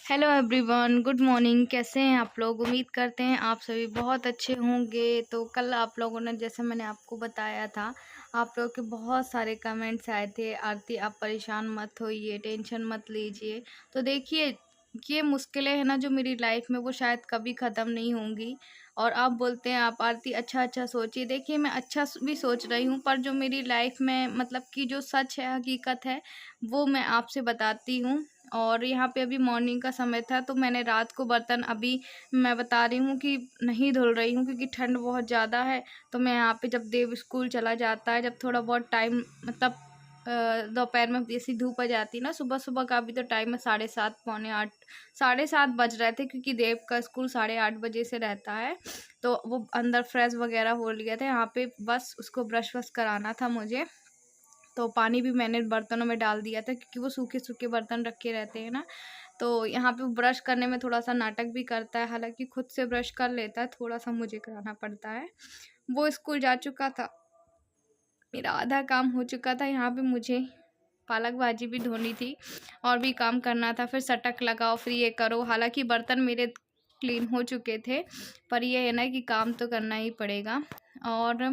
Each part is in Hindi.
Hello everyone, good morning. कैसे हैं आप लोग? उम्मीद करते हैं आप सभी बहुत अच्छे होंगे। तो कल आप लोगों ने, जैसे मैंने आपको बताया था, आप लोगों के बहुत सारे कमेंट्स आए थे, आरती आप परेशान मत होइए, टेंशन मत लीजिए। तो देखिए, ये मुश्किलें हैं ना जो मेरी लाइफ में, वो शायद कभी ख़त्म नहीं होंगी। और आप बोलते हैं आप आरती अच्छा अच्छा सोचिए। देखिए, मैं अच्छा भी सोच रही हूँ, पर जो मेरी लाइफ में मतलब कि जो सच है, हकीकत है, वो मैं आपसे बताती हूँ। और यहाँ पे अभी मॉर्निंग का समय था, तो मैंने रात को बर्तन, अभी मैं बता रही हूँ कि नहीं धुल रही हूँ क्योंकि ठंड बहुत ज़्यादा है। तो मैं यहाँ पे, जब देव स्कूल चला जाता है, जब थोड़ा बहुत टाइम मतलब दोपहर में जैसी धूप आ जाती है ना, सुबह सुबह का भी तो टाइम है 7:30 पौने 8, 7:30 बज रहे थे क्योंकि देव का स्कूल 8:30 बजे से रहता है। तो वो अंदर फ्रेश वगैरह हो लिया था, यहाँ पे बस उसको ब्रश वश कराना था मुझे। तो पानी भी मैंने बर्तनों में डाल दिया था क्योंकि वो सूखे सूखे बर्तन रखे रहते हैं ना। तो यहाँ पे ब्रश करने में थोड़ा सा नाटक भी करता है, हालांकि खुद से ब्रश कर लेता है, थोड़ा सा मुझे कराना पड़ता है। वो स्कूल जा चुका था, मेरा आधा काम हो चुका था। यहाँ पे मुझे पालक भाजी भी धोनी थी और भी काम करना था, फिर सटक लगाओ, फिर ये करो। हालांकि बर्तन मेरे क्लीन हो चुके थे, पर ये है ना कि काम तो करना ही पड़ेगा। और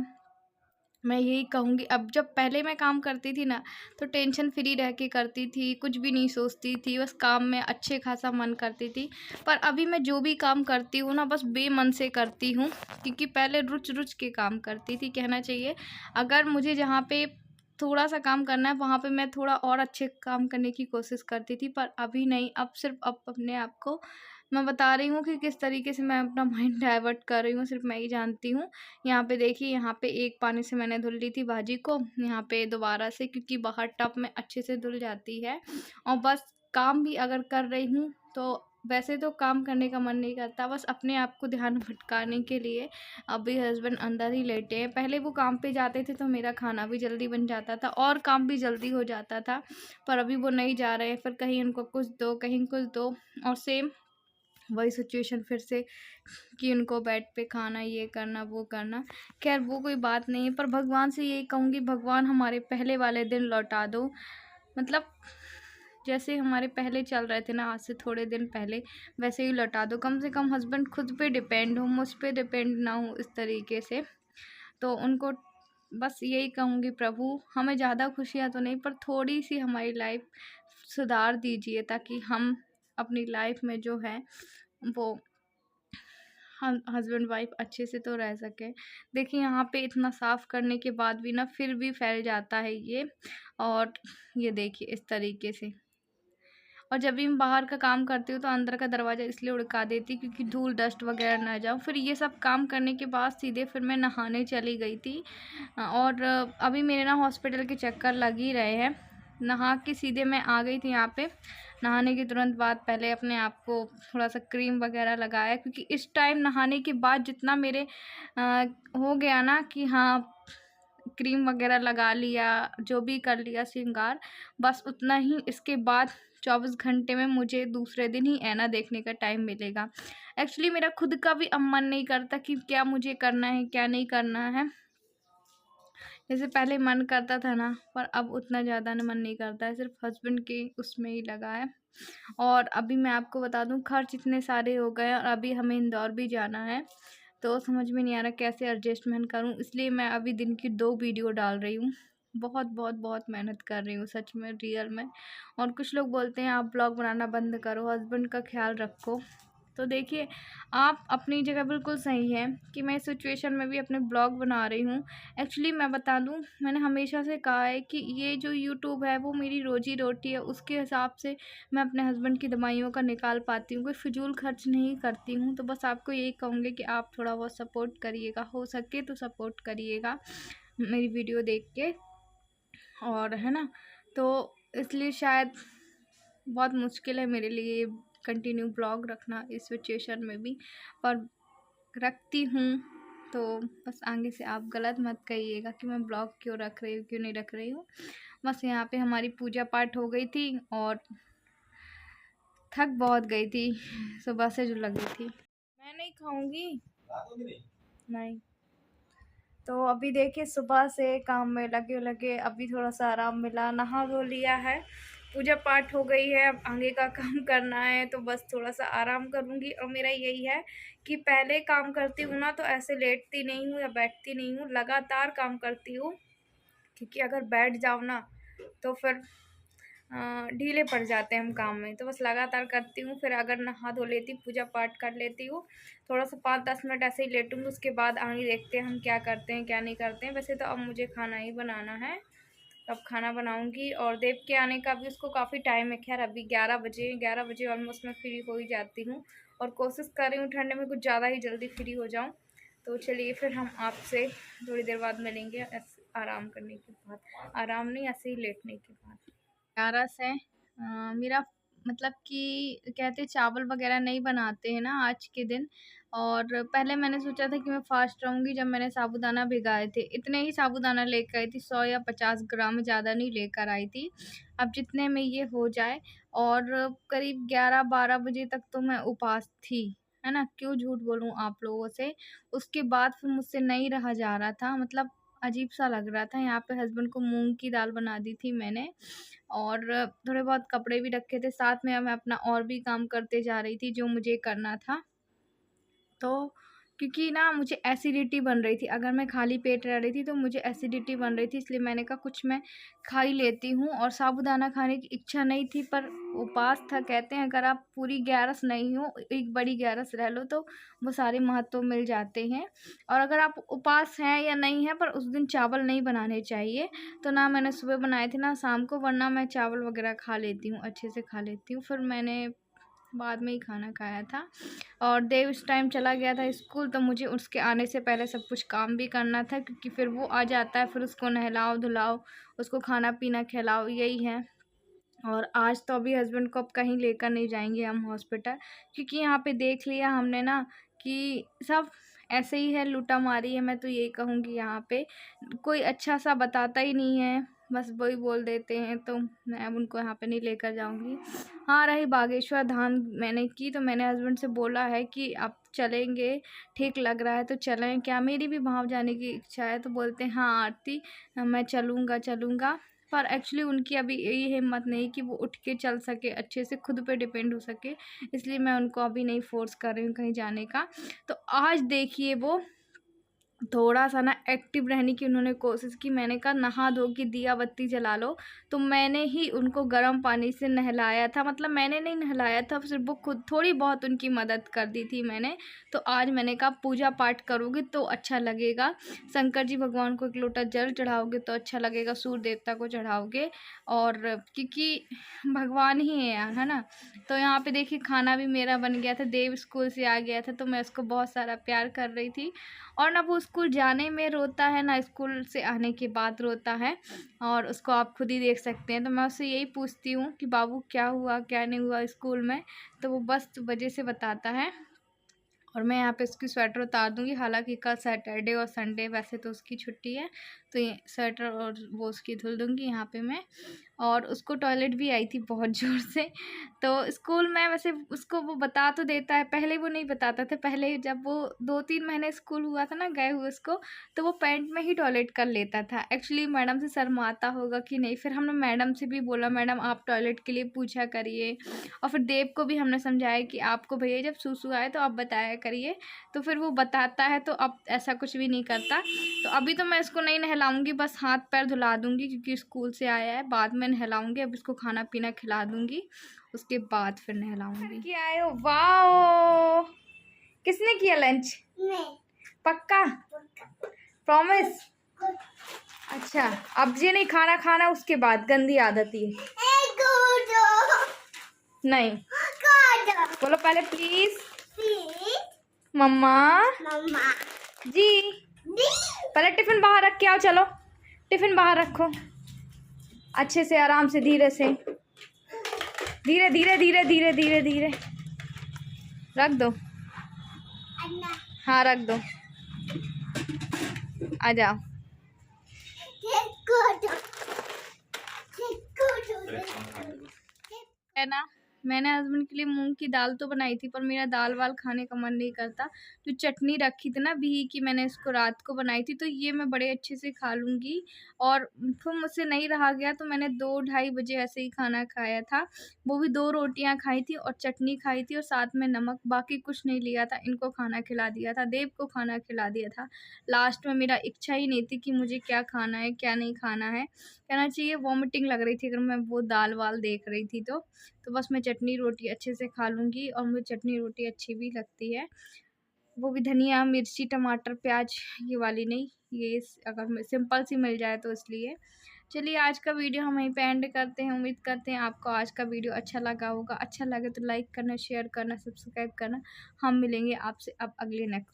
मैं यही कहूँगी, अब जब पहले मैं काम करती थी ना, तो टेंशन फ्री रह के करती थी, कुछ भी नहीं सोचती थी, बस काम में अच्छे खासा मन करती थी। पर अभी मैं जो भी काम करती हूँ ना, बस बेमन से करती हूँ, क्योंकि पहले रुच रुच के काम करती थी, कहना चाहिए। अगर मुझे जहाँ पे थोड़ा सा काम करना है, वहाँ पे मैं थोड़ा और अच्छे काम करने की कोशिश करती थी, पर अभी नहीं। अब सिर्फ अब अपने आप को मैं बता रही हूँ कि किस तरीके से मैं अपना माइंड डाइवर्ट कर रही हूँ, सिर्फ मैं ही जानती हूँ। यहाँ पे देखिए, यहाँ पे एक पानी से मैंने धुल ली थी भाजी को, यहाँ पे दोबारा से, क्योंकि बाहर टब में अच्छे से धुल जाती है। और बस काम भी अगर कर रही हूँ तो वैसे तो काम करने का मन नहीं करता, बस अपने आप को ध्यान भटकाने के लिए। अभी हस्बैंड अंदर ही लेटे हैं, पहले वो काम पे जाते थे तो मेरा खाना भी जल्दी बन जाता था और काम भी जल्दी हो जाता था। पर अभी वो नहीं जा रहे हैं, फिर कहीं उनको कुछ दो, कहीं कुछ दो, और सेम वही सिचुएशन फिर से कि उनको बेड पे खाना, ये करना, वो करना। खैर, वो कोई बात नहीं है, पर भगवान से यही कहूँगी, भगवान हमारे पहले वाले दिन लौटा दो। मतलब जैसे हमारे पहले चल रहे थे ना, आज से थोड़े दिन पहले, वैसे ही लौटा दो। कम से कम हस्बैंड खुद पे डिपेंड हो, मुझ पे डिपेंड ना हो इस तरीके से। तो उनको बस यही कहूँगी, प्रभु हमें ज़्यादा खुशियाँ तो नहीं, पर थोड़ी सी हमारी लाइफ सुधार दीजिए, ताकि हम अपनी लाइफ में जो है वो हम हस्बैंड वाइफ अच्छे से तो रह सकें। देखिए, यहाँ पे इतना साफ़ करने के बाद भी ना, फिर भी फैल जाता है ये। और ये देखिए इस तरीके से। और जब भी मैं बाहर का काम करती हूँ तो अंदर का दरवाज़ा इसलिए उड़का देती क्योंकि धूल डस्ट वगैरह ना जाओ। फिर ये सब काम करने के बाद सीधे फिर मैं नहाने चली गई थी। और अभी मेरे ना हॉस्पिटल के चक्कर लग ही रहे हैं। नहा के सीधे मैं आ गई थी यहाँ पे। नहाने के तुरंत बाद पहले अपने आप को थोड़ा सा क्रीम वगैरह लगाया, क्योंकि इस टाइम नहाने के बाद जितना मेरे हो गया ना कि हाँ, क्रीम वगैरह लगा लिया, जो भी कर लिया श्रृंगार, बस उतना ही। इसके बाद 24 घंटे में मुझे दूसरे दिन ही ऐना देखने का टाइम मिलेगा। एक्चुअली मेरा खुद का भी अब मन नहीं करता कि क्या मुझे करना है, क्या नहीं करना है। जैसे पहले मन करता था ना, पर अब उतना ज़्यादा मन नहीं करता है, सिर्फ हस्बैंड के उसमें ही लगा है। और अभी मैं आपको बता दूं, खर्च इतने सारे हो गए और अभी हमें इंदौर भी जाना है, तो समझ में नहीं आ रहा कैसे एडजस्टमेंट करूं। इसलिए मैं अभी दिन की 2 वीडियो डाल रही हूँ। बहुत बहुत बहुत मेहनत कर रही हूँ सच में, रियल में। और कुछ लोग बोलते हैं आप ब्लॉग बनाना बंद करो, हस्बैंड का ख्याल रखो। तो देखिए, आप अपनी जगह बिल्कुल सही है कि मैं इस सिचुएशन में भी अपने ब्लॉग बना रही हूँ। एक्चुअली मैं बता दूँ, मैंने हमेशा से कहा है कि ये जो यूट्यूब है वो मेरी रोजी रोटी है, उसके हिसाब से मैं अपने हस्बैंड की दवाइयों का निकाल पाती हूँ, कोई फ़िजूल खर्च नहीं करती हूँ। तो बस आपको यही कहूँगी कि आप थोड़ा बहुत सपोर्ट करिएगा, हो सके तो सपोर्ट करिएगा मेरी वीडियो देख के। और है ना, तो इसलिए शायद बहुत मुश्किल है मेरे लिए कंटिन्यू ब्लॉग रखना इस सिचुएशन में भी, पर रखती हूँ। तो बस आगे से आप गलत मत कहिएगा कि मैं ब्लॉग क्यों रख रही हूँ, क्यों नहीं रख रही हूँ। बस यहाँ पे हमारी पूजा पाठ हो गई थी और थक बहुत गई थी सुबह से जो लगी थी। मैं नहीं खाऊंगी, नहीं। तो अभी देखिए, सुबह से काम में लगे लगे अभी थोड़ा सा आराम मिला, नहा धो लिया है। पूजा पाठ हो गई है, अब आगे का काम करना है, तो बस थोड़ा सा आराम करूँगी। और मेरा यही है कि पहले काम करती हूँ ना तो ऐसे लेटती नहीं हूँ या बैठती नहीं हूँ, लगातार काम करती हूँ। क्योंकि अगर बैठ जाओ ना तो फिर ढीले पड़ जाते हैं हम काम में। तो बस लगातार करती हूँ, फिर अगर नहा धो लेती, पूजा पाठ कर लेती हूँ, थोड़ा सा 5-10 मिनट ऐसे ही लेटूँगी। उसके बाद आगे देखते हैं हम क्या करते हैं क्या नहीं करते हैं। वैसे तो अब मुझे खाना ही बनाना है, अब खाना बनाऊंगी। और देव के आने का भी उसको काफ़ी टाइम है। खैर अभी 11 बजे ऑलमोस्ट मैं फ्री हो ही जाती हूँ, और कोशिश कर रही हूँ ठंडे में कुछ ज़्यादा ही जल्दी फ्री हो जाऊँ। तो चलिए फिर हम आपसे थोड़ी देर बाद मिलेंगे, आराम करने के बाद, आराम नहीं ऐसे ही लेटने के बाद। 11 से मेरा मतलब कि कहते चावल वगैरह नहीं बनाते हैं ना आज के दिन। और पहले मैंने सोचा था कि मैं फास्ट रहूँगी, जब मैंने साबूदाना भिगाए थे, इतने ही साबूदाना लेकर आई थी, 100 या 50 ग्राम, ज़्यादा नहीं लेकर आई थी। अब जितने में ये हो जाए। और करीब 11-12 बजे तक तो मैं उपवास थी, है ना, क्यों झूठ बोलूँ आप लोगों से। उसके बाद फिर मुझसे नहीं रहा जा रहा था, मतलब अजीब सा लग रहा था। यहाँ पे हस्बैंड को मूंग की दाल बना दी थी मैंने, और थोड़े बहुत कपड़े भी रखे थे साथ में। मैं अपना और भी काम करते जा रही थी जो मुझे करना था। तो क्योंकि ना मुझे एसिडिटी बन रही थी, अगर मैं खाली पेट रह रही थी तो मुझे एसिडिटी बन रही थी, इसलिए मैंने कहा कुछ मैं खा ही लेती हूँ। और साबूदाना खाने की इच्छा नहीं थी, पर उपवास था। कहते हैं अगर आप पूरी 11 नहीं हो, एक बड़ी 11 रह लो तो वो सारे महत्व मिल जाते हैं। और अगर आप उपवास हैं या नहीं हैं, पर उस दिन चावल नहीं बनाने चाहिए। तो ना मैंने सुबह बनाए थे ना शाम को, वरना मैं चावल वगैरह खा लेती हूँ, अच्छे से खा लेती हूँ। फिर मैंने बाद में ही खाना खाया था। और देव इस टाइम चला गया था स्कूल, तो मुझे उसके आने से पहले सब कुछ काम भी करना था, क्योंकि फिर वो आ जाता है, फिर उसको नहलाओ धुलाओ, उसको खाना पीना खिलाओ, यही है। और आज तो अभी हस्बैंड को अब कहीं लेकर नहीं जाएंगे हम हॉस्पिटल, क्योंकि यहाँ पे देख लिया हमने ना कि सब ऐसे ही है, लूटा मारी है। मैं तो यही कहूँगी, यहाँ पे कोई अच्छा सा बताता ही नहीं है, बस वही बोल देते हैं। तो मैं अब उनको यहाँ पे नहीं लेकर जाऊँगी। हाँ, रही बागेश्वर धाम मैंने की, तो मैंने हस्बैंड से बोला है कि आप चलेंगे, ठीक लग रहा है तो चलें क्या। मेरी भी वहाँ जाने की इच्छा है, तो बोलते हैं हाँ आरती मैं चलूँगा। पर एक्चुअली उनकी अभी यही हिम्मत नहीं कि वो उठ के चल सके, अच्छे से खुद पे डिपेंड हो सके, इसलिए मैं उनको अभी नहीं फोर्स कर रही हूँ कहीं जाने का। तो आज देखिए वो थोड़ा सा ना एक्टिव रहने की उन्होंने कोशिश की। मैंने कहा नहा धो के दिया बत्ती जला लो, तो मैंने ही उनको गर्म पानी से नहलाया था, मतलब मैंने नहीं नहलाया था, सिर्फ वो खुद थोड़ी बहुत उनकी मदद कर दी थी मैंने। तो आज मैंने कहा पूजा पाठ करोगे तो अच्छा लगेगा, शंकर जी भगवान को एक लोटा जल चढ़ाओगे तो अच्छा लगेगा, सूर्य देवता को चढ़ाओगे, और क्योंकि भगवान ही है ना। तो यहाँ पे देखिए खाना भी मेरा बन गया था, देव स्कूल से आ गया था, तो मैं उसको बहुत सारा प्यार कर रही थी। और ना वो स्कूल जाने में रोता है, ना स्कूल से आने के बाद रोता है, और उसको आप खुद ही देख सकते हैं। तो मैं उससे यही पूछती हूँ कि बाबू क्या हुआ क्या नहीं हुआ स्कूल में, तो वो बस वजह से बताता है। और मैं यहाँ पे उसकी स्वेटर उतार दूँगी, हालांकि कल सैटरडे और संडे वैसे तो उसकी छुट्टी है, तो ये स्वेटर और वो उसकी धुल दूँगी यहाँ पे मैं। और उसको टॉयलेट भी आई थी बहुत ज़ोर से, तो स्कूल में वैसे उसको वो बता तो देता है, पहले वो नहीं बताता था। पहले जब वो 2-3 महीने स्कूल हुआ था ना गए हुए उसको, तो वो पैंट में ही टॉयलेट कर लेता था। एक्चुअली मैडम से शर्माता होगा कि नहीं, फिर हमने मैडम से भी बोला मैडम आप टॉयलेट के लिए पूछा करिए। और फिर देव को भी हमने समझाया कि आपको भैया जब सूसू आए तो आप बताया करिए, तो फिर वो बताता है, तो अब ऐसा कुछ भी नहीं करता। तो अभी तो मैं इसको नहीं नहलाऊंगी, बस हाथ पैर धुला दूंगी, क्योंकि स्कूल से आया है, बाद में नहलाऊंगी। अब इसको खाना पीना खिला दूंगी, उसके बाद फिर नहलाऊंगी। क्या आए हो, वाओ, किसने किया लंच? पक्का प्रॉमिस? अच्छा, अब ये नहीं खाना खाना उसके बाद, गंदी आदत है नहीं। बोलो पहले प्लीज मम्मा जी। पहले टिफिन बाहर रख के आओ, चलो टिफिन बाहर रखो, अच्छे से आराम से, धीरे से, धीरे धीरे धीरे धीरे धीरे धीरे रख दो। हाँ रख दो, आ जाओ। है ना, मैंने हस्बैंड के लिए मूँग की दाल तो बनाई थी, पर मेरा दाल-वाल खाने का मन नहीं करता। जो चटनी रखी थी ना बिही की, मैंने इसको रात को बनाई थी, तो ये मैं बड़े अच्छे से खा लूँगी। और फिर मुझसे नहीं रहा गया, तो मैंने 2 ढाई बजे ऐसे ही खाना खाया था। वो भी 2 रोटियाँ खाई थी और चटनी खाई थी और साथ में नमक, बाकी कुछ नहीं लिया था। इनको खाना खिला दिया था, देव को खाना खिला दिया था। लास्ट में मेरा इच्छा ही नहीं थी कि मुझे क्या खाना है, क्या नहीं खाना है। कहना चाहिए वॉमिटिंग लग रही थी अगर मैं वो दाल-वाल देख रही थी तो। तो बस मैं चटनी रोटी अच्छे से खा लूँगी और मुझे चटनी रोटी अच्छी भी लगती है। वो भी धनिया, मिर्ची, टमाटर, प्याज़ ये वाली नहीं, ये अगर मैं सिंपल सी मिल जाए तो इसलिए। चलिए आज का वीडियो हम वहीं पे एंड करते हैं। उम्मीद करते हैं आपको आज का वीडियो अच्छा लगा होगा। अच्छा लगे तो लाइक करना, शेयर करना, सब्सक्राइब करना। हम मिलेंगे आपसे अब अगले नेक्स्ट